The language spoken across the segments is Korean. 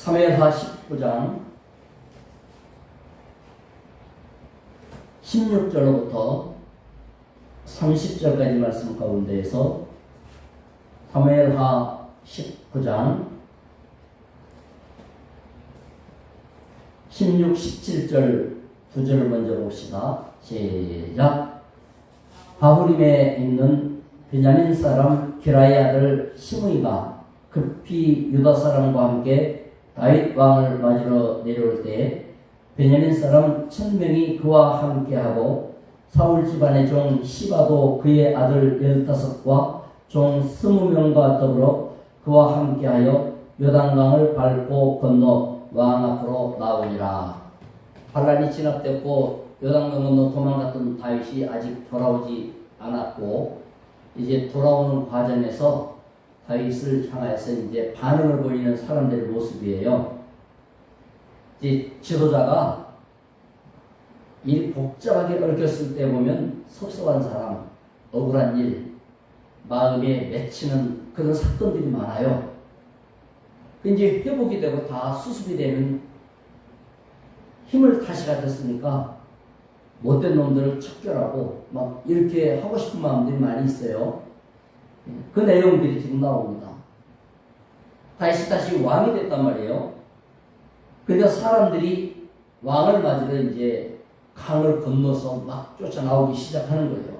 사무엘하 19장 16절로부터 30절까지 말씀 가운데에서 사무엘하 19장 16, 17절 두 절을 먼저 봅시다. 시작. 바후림에 있는 베냐민 사람 기라의 아들 시므이가 급히 유다 사람과 함께 다윗 왕을 맞으러 내려올 때에 베냐민 사람 1000명이 그와 함께하고 사울 집안의 종 시바도 그의 아들 15과 종 20명과 더불어 그와 함께하여 요단강을 밟고 건너 왕 앞으로 나오니라. 반란이 진압됐고 요단강 건너 도망갔던 다윗이 아직 돌아오지 않았고, 이제 돌아오는 과정에서 다윗을 향해서 이제 반응을 보이는 사람들의 모습이에요. 이제 지도자가 일 복잡하게 얽혔을 때 보면 섭섭한 사람, 억울한 일, 마음에 맺히는 그런 사건들이 많아요. 이제 회복이 되고 다 수습이 되면 힘을 다시 가졌으니까 못된 놈들을 척결하고 막 이렇게 하고 싶은 마음들이 많이 있어요. 그 내용들이 지금 나옵니다. 다시 왕이 됐단 말이에요. 그러니까 사람들이 왕을 맞으러 이제 강을 건너서 막 쫓아나오기 시작하는 거예요.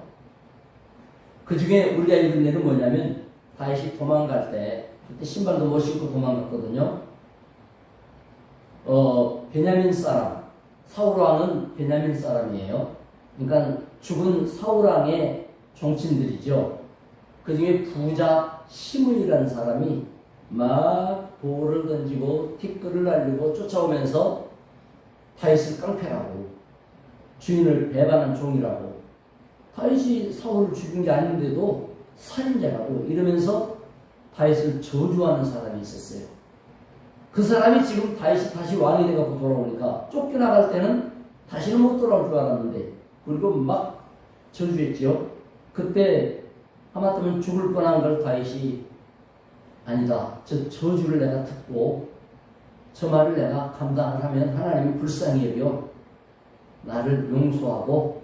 그 중에 우리가 읽은 예는 뭐냐면, 다윗이 도망갈 때, 그때 신발도 못 신고 도망갔거든요. 베냐민 사람, 사울왕은 베냐민 사람이에요. 그러니까 죽은 사울왕의 종친들이죠. 그 중에 부자 시므이라는 사람이 막 돌을 던지고 티끌을 날리고 쫓아오면서 다윗을 깡패라고, 주인을 배반한 종이라고, 다윗이 사울을 죽인 게 아닌데도 살인자라고 이러면서 다윗을 저주하는 사람이 있었어요. 그 사람이 지금 다윗이 다시 왕이 돼갖고 돌아오니까 쫓겨나갈 때는 다시는 못 돌아올 줄 알았는데, 그리고 막 저주했죠. 그때 하마터면 죽을 뻔한 걸 다윗이 아니다, 저 저주를 내가 듣고 저 말을 내가 감당을 하면 하나님이 불쌍히 여겨 나를 용서하고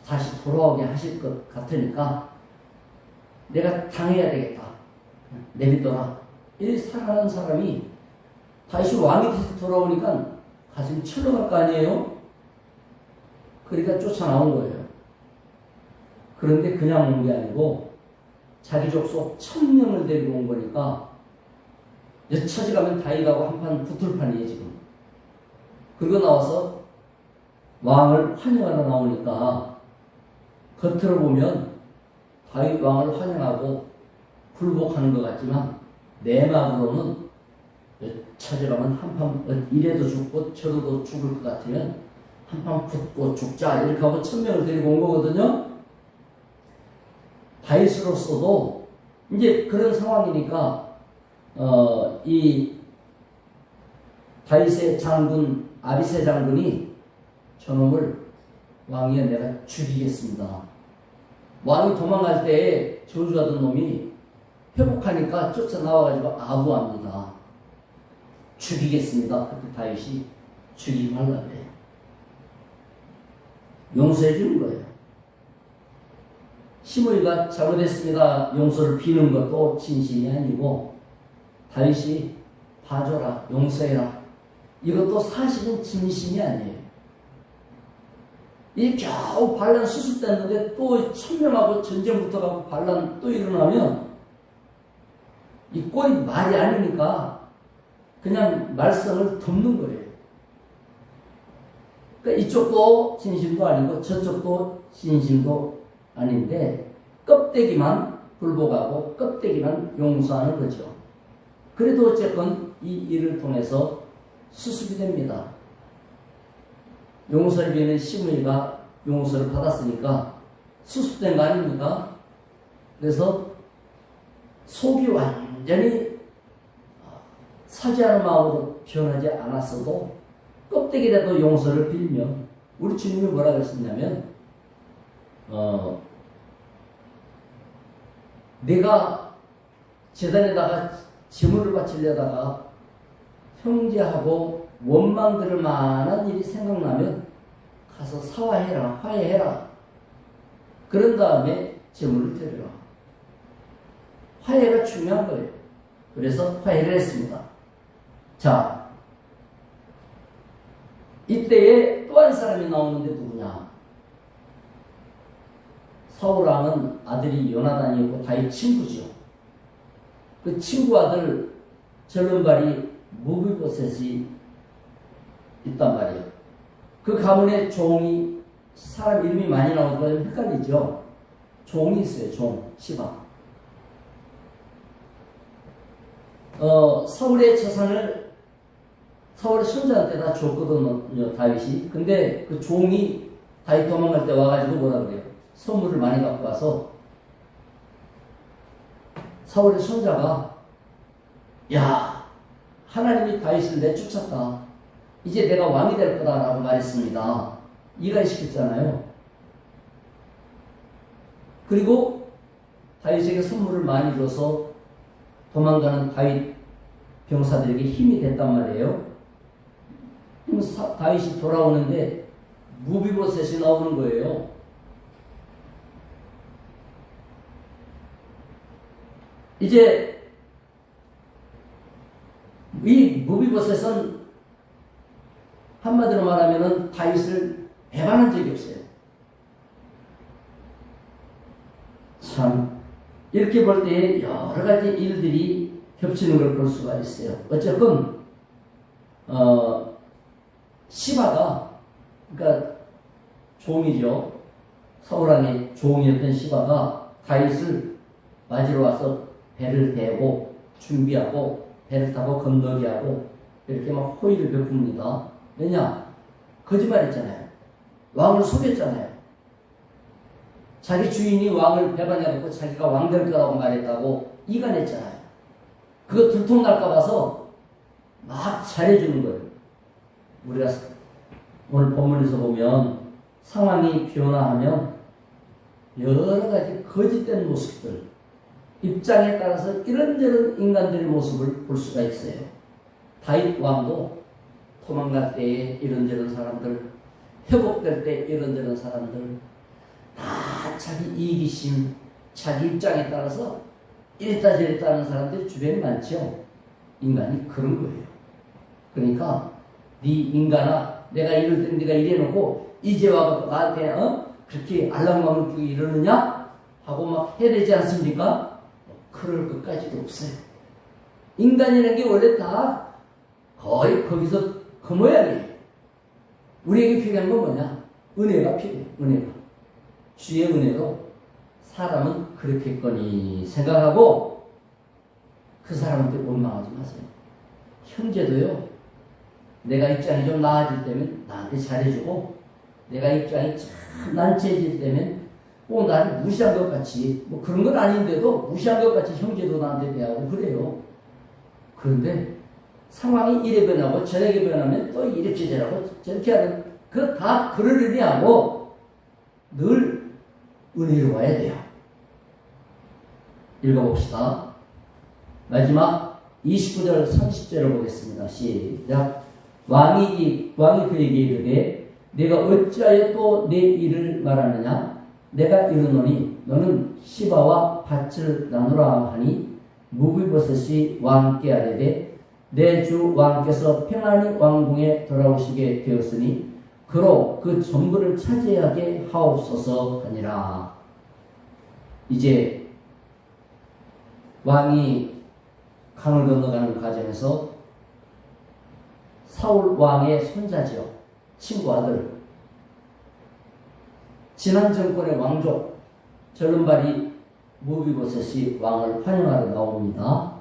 다시 돌아오게 하실 것 같으니까 내가 당해야 되겠다, 내믿어라. 이 사랑하는 사람이 다시 왕이 돼서 돌아오니까 가슴이 철렁할 거 아니에요? 그러니까 쫓아나온 거예요. 그런데 그냥 온 게 아니고 자기 족속 1000명을 데리고 온 거니까 여차지 가면 다윗하고 한판 붙을 판이에요 지금. 그리고 나와서 왕을 환영하러 나오니까 겉으로 보면 다윗 왕을 환영하고 굴복하는 것 같지만 내 마음으로는 찾아가면 한판 이래도 죽고 저래도 죽을 것 같으면 한판 붙고 죽자 이렇게 하고 1000명을 데리고 온 거거든요. 다윗으로서도 이제 그런 상황이니까 이 다윗의 장군 아비새 장군이 저놈을 왕이여 내가 죽이겠습니다. 왕이 도망갈 때 저주하던 놈이 회복하니까 쫓아나와가지고 아부합니다. 죽이겠습니다. 그때 다윗이 죽이지 말라 그래요. 용서해 주는 거예요. 시므이가 잘못했습니다, 용서를 비는 것도 진심이 아니고 다윗이 봐줘라, 용서해라, 이것도 사실은 진심이 아니에요. 이 겨우 반란 수습됐는데 또 1000명하고 전쟁 붙어가고 반란 또 일어나면 이 꼴이 말이 아니니까 그냥 말썽을 덮는 거예요. 그러니까 이쪽도 진심도 아니고 저쪽도 진심도 아닌데 껍데기만 불복하고 껍데기만 용서하는 거죠. 그래도 어쨌건 이 일을 통해서 수습이 됩니다. 용서를 비는 시므이가 용서를 받았으니까 수습된 거 아닙니까? 그래서 속이 완전히 사죄하는 마음으로 변하지 않았어도 껍데기라도 용서를 빌면, 우리 주님이 뭐라 그러셨냐면 내가 제단에다가 제물을 바치려다가 형제하고 원망 들을 만한 일이 생각나면 가서 사화해라, 화해해라. 그런 다음에 제물을 드려라. 화해가 중요한 거예요. 그래서 화해를 했습니다. 자, 이때에 또 한 사람이 나오는데 누구냐? 사울왕은 아들이 요나단이었고 다윗 친구죠. 그 친구 아들 절름발이 무비보셋이 있단 말이에요. 그 가문에 종이, 사람 이름이 많이 나오니까 헷갈리죠. 종이 있어요. 종, 시바. 사울의 재산을 사울의 손자한테 다 줬거든요, 다윗이. 근데 그 종이 다윗 도망갈 때 와가지고 뭐라 그래요? 선물을 많이 갖고 와서 사울의 손자가, 야, 하나님이 다윗을 내쫓았다. 이제 내가 왕이 될 거다라고 말했습니다. 이간시켰잖아요. 그리고 다윗에게 선물을 많이 줘서 도망가는 다윗 병사들에게 힘이 됐단 말이에요. 다윗이 돌아오는데 무비보셋이 나오는 거예요. 이제 이 무비보셋은 한마디로 말하면은 다윗을 배반한 적이 없어요. 참 이렇게 볼 때 여러 가지 일들이 겹치는 걸 볼 수가 있어요. 어쨌든 시바가, 그러니까 종이죠. 사울왕의 종이었던 시바가 다윗을 맞으러 와서 배를 대고 준비하고 배를 타고 건너게 하고 이렇게 막 호의를 베풉니다. 왜냐? 거짓말했잖아요. 왕을 속였잖아요. 자기 주인이 왕을 배반해갖고 자기가 왕 될 거라고 말했다고 이간했잖아요. 그거 들통날까 봐서 막 잘해주는 거예요. 우리가 오늘 본문에서 보면 상황이 변화하면 여러 가지 거짓된 모습들, 입장에 따라서 이런저런 인간들의 모습을 볼 수가 있어요. 다윗 왕도 도망갈 때에 이런저런 사람들, 회복될 때 이런저런 사람들, 다 자기 이기심, 자기 입장에 따라서 이랬다 저랬다 하는 사람들이 주변에 많죠. 인간이 그런 거예요. 그러니까 네 인간아, 내가 이럴 때 네가 이래놓고 이제 와서 나한테 그렇게 알랑방을 끼고 이러느냐? 하고 막 해야 되지 않습니까? 그럴 것까지도 없어요. 인간이라는 게 원래 다 거의 거기서 그 모양이에요. 우리에게 필요한 건 뭐냐? 은혜가 필요해요. 은혜가. 주의 은혜로 사람은 그렇겠거니 생각하고 그 사람한테 원망하지 마세요. 형제도요, 내가 입장이 좀 나아질 때면 나한테 잘해주고, 내가 입장이 참 난처해질 때면 꼭 나를 무시한 것 같이, 뭐 그런 건 아닌데도 무시한 것 같이 형제도 나한테 대하고 그래요. 그런데 상황이 이래 변하고 저렇게 변하면 또 이렇게 되라고 저렇게 하는, 그거 다 그러려니 하고 늘 은혜로워야 돼요. 읽어봅시다. 마지막 29절 30절을 보겠습니다. 시작. 왕이 그에게 이르되 내가 어찌하여 또 내 일을 말하느냐? 내가 이르노니 너는 시바와 밭을 나누라 하니 무비보셋이 왕께 아뢰되 내 주 왕께서 평안히 왕궁에 돌아오시게 되었으니 그로 그 전부를 차지하게 하옵소서 하니라. 이제 왕이 강을 건너가는 과정에서 사울 왕의 손자죠. 친구 아들. 지난 정권의 왕족 절름발이 무비보셋이 왕을 환영하러 나옵니다.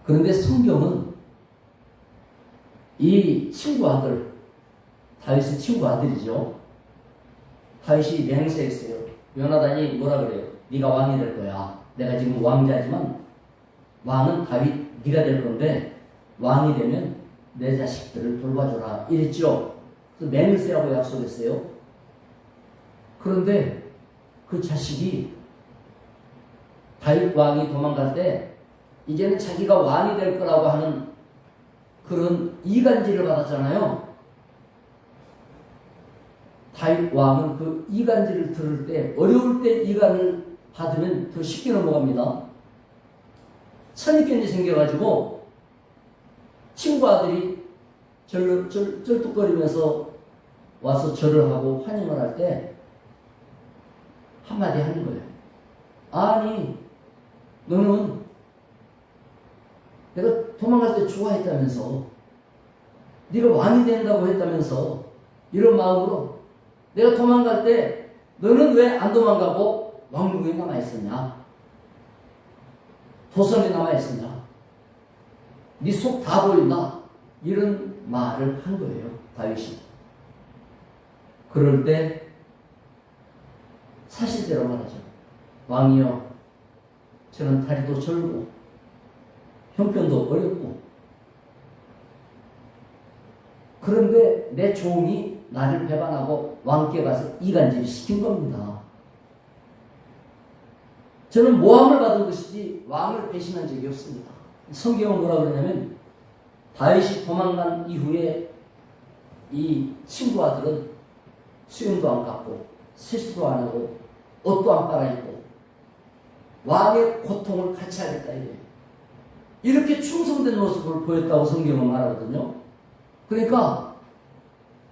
그런데 성경은 이 친구 아들, 다윗의 친구 아들이죠. 다윗이 맹세했어요. 요나단이 뭐라 그래요? 네가 왕이 될 거야. 내가 지금 왕자지만 왕은 다윗 네가 될 건데 왕이 되면 내 자식들을 돌봐줘라 이랬죠. 그래서 맹세하고 약속했어요. 그런데 그 자식이 다윗 왕이 도망갈 때 이제는 자기가 왕이 될 거라고 하는 그런 이간질을 받았잖아요. 다윗 왕은 그 이간질을 들을 때, 어려울 때 이간을 받으면 더 쉽게 넘어갑니다. 선입견이 생겨가지고 친구 아들이 쩔뚝거리면서 와서 절을 하고 환영을 할 때 한마디 하는 거예요. 아니, 너는 내가 도망갈 때 좋아했다면서, 네가 왕이 된다고 했다면서, 이런 마음으로 내가 도망갈 때 너는 왜 안 도망가고 왕궁에 남아있었냐? 도성에 남아있었냐? 네 속 다 보인다. 이런 말을 한 거예요, 다윗이. 그럴 때 사실대로 말하죠. 왕이여, 저는 다리도 절고 형편도 어렵고, 그런데 내 종이 나를 배반하고 왕께 가서 이간질 시킨 겁니다. 저는 모함을 받은 것이지 왕을 배신한 적이 없습니다. 성경은 뭐라 그러냐면, 다윗이 도망간 이후에 이 친구 아들은 수염도 안 깎고 세수도 안 하고 옷도 안 빨아입고 왕의 고통을 같이 하겠다 이래요. 이렇게 충성된 모습을 보였다고 성경은 말하거든요. 그러니까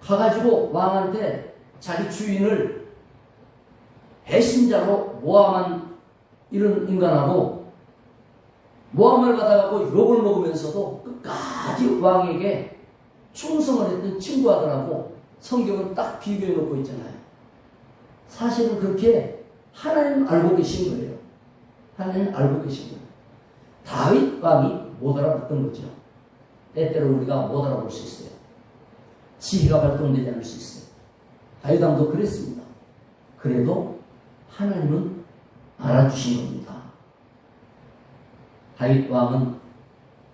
가가지고 왕한테 자기 주인을 배신자로 모함한 이런 인간하고 모함을 받아가고 욕을 먹으면서도 끝까지 왕에게 충성을 했던 친구 아들하고 성경은 딱 비교해 놓고 있잖아요. 사실은 그렇게 하나님 알고 계신 거예요. 하나님 알고 계신 거예요. 다윗 왕이 못 알아봤던 거죠. 때때로 우리가 못 알아볼 수 있어요. 지혜가 발동되지 않을 수 있어요. 다윗 왕도 그랬습니다. 그래도 하나님은 알아주신 겁니다. 다윗 왕은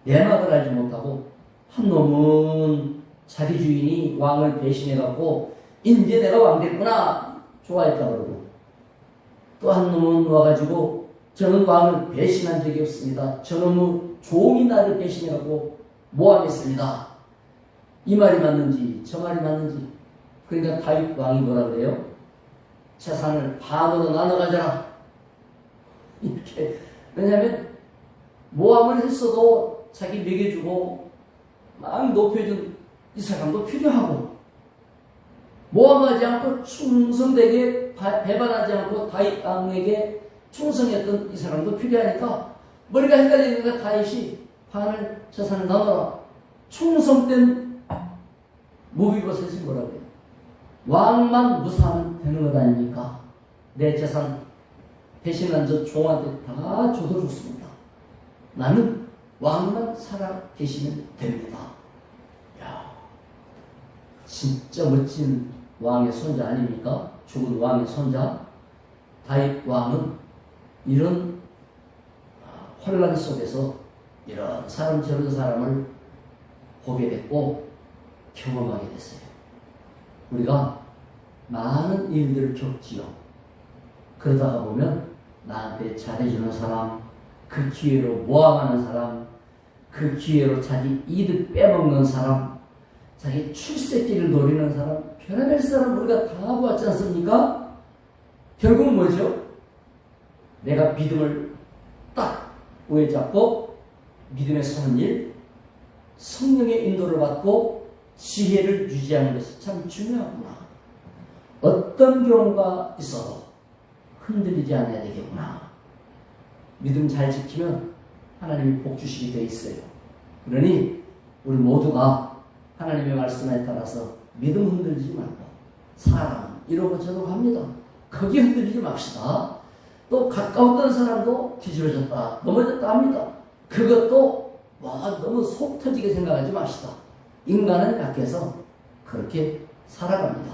내막을 알지 못하고, 한 놈은 자기 주인이 왕을 배신해갖고 이제 내가 왕 됐구나 좋아했다 그러고, 또 한 놈은 와가지고 저는 왕을 배신한 적이 없습니다. 저놈의 종이 나를 배신해갖고 모함했습니다. 이 말이 맞는지 저 말이 맞는지. 그러니까 다윗 왕이 뭐라 그래요? 재산을 반으로 나눠 가져라 이렇게. 왜냐하면 모함을 했어도 자기 먹여주고 막 높여준 이 사람도 필요하고, 모함하지 않고 충성되게 배반하지 않고 다윗 왕에게 충성했던 이 사람도 필요하니까 머리가 헷갈리니까 다윗이 반을 재산을 나눠라. 충성된 무비보셋이 뭐라고 해요? 왕만 무사하면 되는 것 아닙니까? 내 재산 배신한 저 종한테 다 줘도 좋습니다. 나는 왕만 살아 계시면 됩니다. 야, 진짜 멋진 왕의 손자 아닙니까? 죽은 왕의 손자. 다윗 왕은 이런 혼란 속에서 이런 사람 저런 사람을 보게 됐고 경험하게 됐어요. 우리가 많은 일들을 겪지요. 그러다가 보면 나한테 잘해주는 사람, 그 기회로 모함하는 사람, 그 기회로 자기 이득 빼먹는 사람, 자기 출세기를 노리는 사람, 별의별 사람 우리가 다 보았지 않습니까? 결국은 뭐죠? 내가 믿음을 딱 오해 잡고 믿음에 서는 일, 성령의 인도를 받고 지혜를 유지하는 것이 참 중요하구나. 어떤 경우가 있어도 흔들리지 않아야 되겠구나. 믿음 잘 지키면 하나님이 복 주시게 되어 있어요. 그러니 우리 모두가 하나님의 말씀에 따라서 믿음 흔들리지 말고, 사람은 이러고 저러고 합니다. 거기에 흔들리지 맙시다. 또 가까웠던 사람도 뒤집어졌다 넘어졌다 합니다. 그것도 너무 속 터지게 생각하지 맙시다. 인간은 약해서 그렇게 살아갑니다.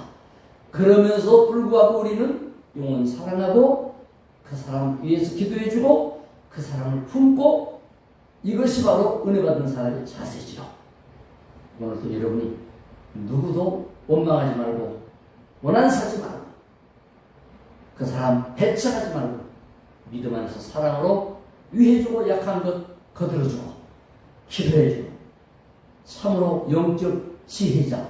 그러면서 불구하고 우리는 영원 사랑하고 그 사람 위해서 기도해주고 그 사람을 품고, 이것이 바로 은혜 받은 사람의 자세죠. 오늘도 여러분이 누구도 원망하지 말고 원한사지 말고 그 사람 배척하지 말고 믿음 안에서 사랑으로 위해주고 약한 것 거들어주고 기도해주고 참으로 영적 지혜자,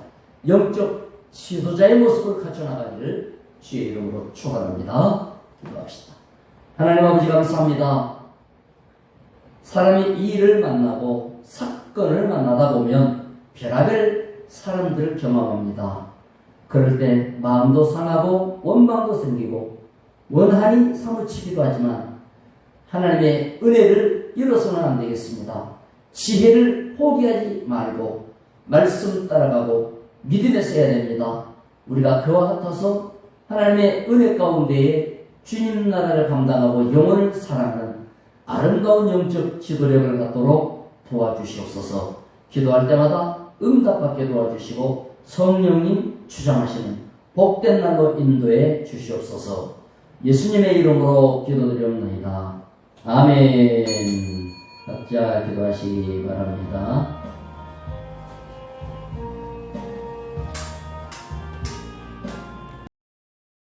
영적 지도자의 모습을 갖춰나가기를 주의 이름으로 축원합니다. 기도합시다. 하나님 아버지 감사합니다. 사람이 이 일을 만나고 사건을 만나다 보면 별하별 사람들을 경험합니다. 그럴 때 마음도 상하고 원망도 생기고 원한이 사무치기도 하지만 하나님의 은혜를 잃어서는 안 되겠습니다. 지혜를 포기하지 말고 말씀 따라가고 믿음에서 해야 됩니다. 우리가 그와 같아서 하나님의 은혜 가운데에 주님 나라를 감당하고 영혼을 사랑하는 아름다운 영적 지도력을 갖도록 도와주시옵소서. 기도할 때마다 응답받게 도와주시고 성령님 주장하시는 복된 날로 인도해 주시옵소서. 예수님의 이름으로 기도드리옵나이다. 아멘. 각자 기도하시기 바랍니다.